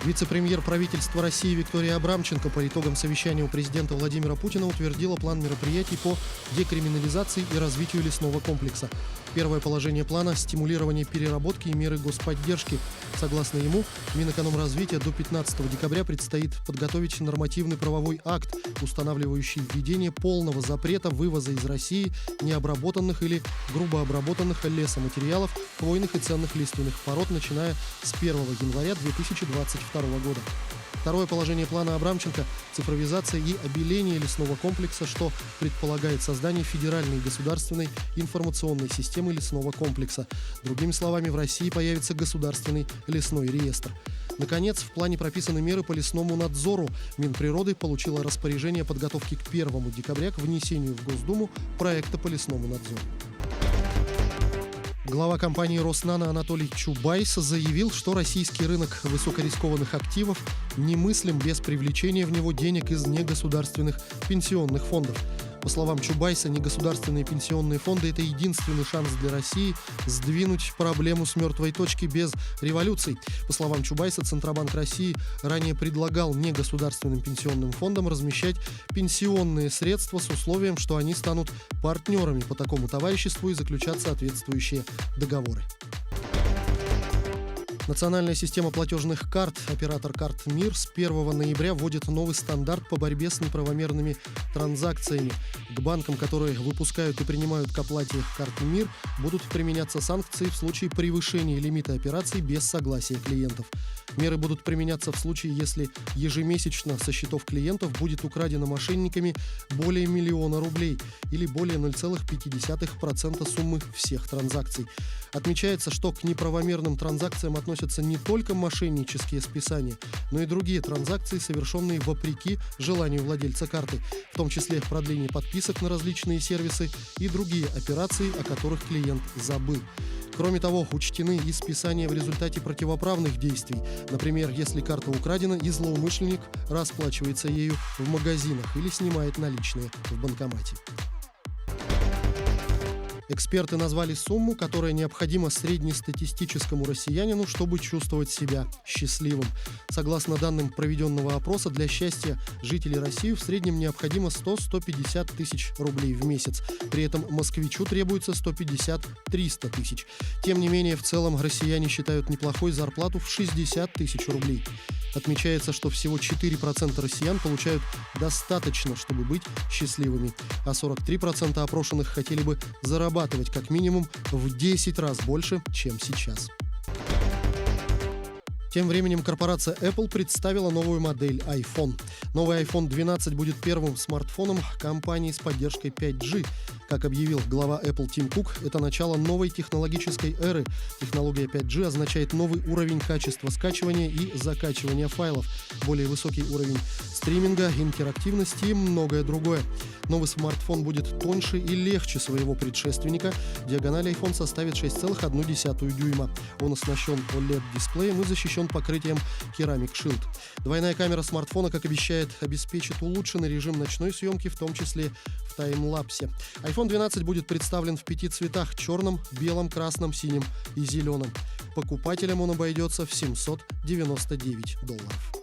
Вице-премьер правительства России Виктория Абрамченко по итогам совещания у президента Владимира Путина утвердила план мероприятий по декриминализации и развитию лесного комплекса. Первое положение плана – стимулирование переработки и меры господдержки. Согласно ему, Минэкономразвития до 15 декабря предстоит подготовить нормативный правовой акт, устанавливающий введение полного запрета вывоза из России необработанных или грубо обработанных лесоматериалов, хвойных и ценных лиственных пород, начиная с 1 января 2022 года. Второе положение плана Абрамченко – цифровизация и обеление лесного комплекса, что предполагает создание федеральной государственной информационной системы лесного комплекса. Другими словами, в России появится государственный лесной реестр. Наконец, в плане прописаны меры по лесному надзору. Минприроды получила распоряжение подготовки к 1 декабря к внесению в Госдуму проекта по лесному надзору. Глава компании «Роснано» Анатолий Чубайс заявил, что российский рынок высокорискованных активов немыслим без привлечения в него денег из негосударственных пенсионных фондов. По словам Чубайса, негосударственные пенсионные фонды – это единственный шанс для России сдвинуть проблему с мертвой точки без революций. По словам Чубайса, Центробанк России ранее предлагал негосударственным пенсионным фондам размещать пенсионные средства с условием, что они станут партнерами по такому товариществу и заключат соответствующие договоры. Национальная система платежных карт, оператор карт МИР, с 1 ноября вводит новый стандарт по борьбе с неправомерными транзакциями. К банкам, которые выпускают и принимают к оплате карты МИР, будут применяться санкции в случае превышения лимита операций без согласия клиентов. Меры будут применяться в случае, если ежемесячно со счетов клиентов будет украдено мошенниками более 1 000 000 рублей или более 0,5% суммы всех транзакций. Отмечается, что к неправомерным транзакциям относятся не только мошеннические списания, но и другие транзакции, совершенные вопреки желанию владельца карты, в том числе продление подписок на различные сервисы и другие операции, о которых клиент забыл. Кроме того, учтены и списания в результате противоправных действий. Например, если карта украдена и злоумышленник расплачивается ею в магазинах или снимает наличные в банкомате. Эксперты назвали сумму, которая необходима среднестатистическому россиянину, чтобы чувствовать себя счастливым. Согласно данным проведенного опроса, для счастья жителей России в среднем необходимо 100-150 тысяч рублей в месяц. При этом москвичу требуется 150-300 тысяч. Тем не менее, в целом россияне считают неплохой зарплату в 60 тысяч рублей. Отмечается, что всего 4% россиян получают достаточно, чтобы быть счастливыми, а 43% опрошенных хотели бы зарабатывать как минимум в 10 раз больше, чем сейчас. Тем временем корпорация Apple представила новую модель iPhone. Новый iPhone 12 будет первым смартфоном компании с поддержкой 5G. Как объявил глава Apple Тим Кук, это начало новой технологической эры. Технология 5G означает новый уровень качества скачивания и закачивания файлов, более высокий уровень стриминга, интерактивности и многое другое. Новый смартфон будет тоньше и легче своего предшественника. Диагональ iPhone составит 6,1 дюйма. Он оснащен OLED-дисплеем и защищен покрытием Ceramic Shield. Двойная камера смартфона, как обещает, обеспечит улучшенный режим ночной съемки, в том числе в таймлапсе. iPhone 12 будет представлен в 5 цветах: черном, белом, красном, синем и зеленом. Покупателям он обойдется в $799.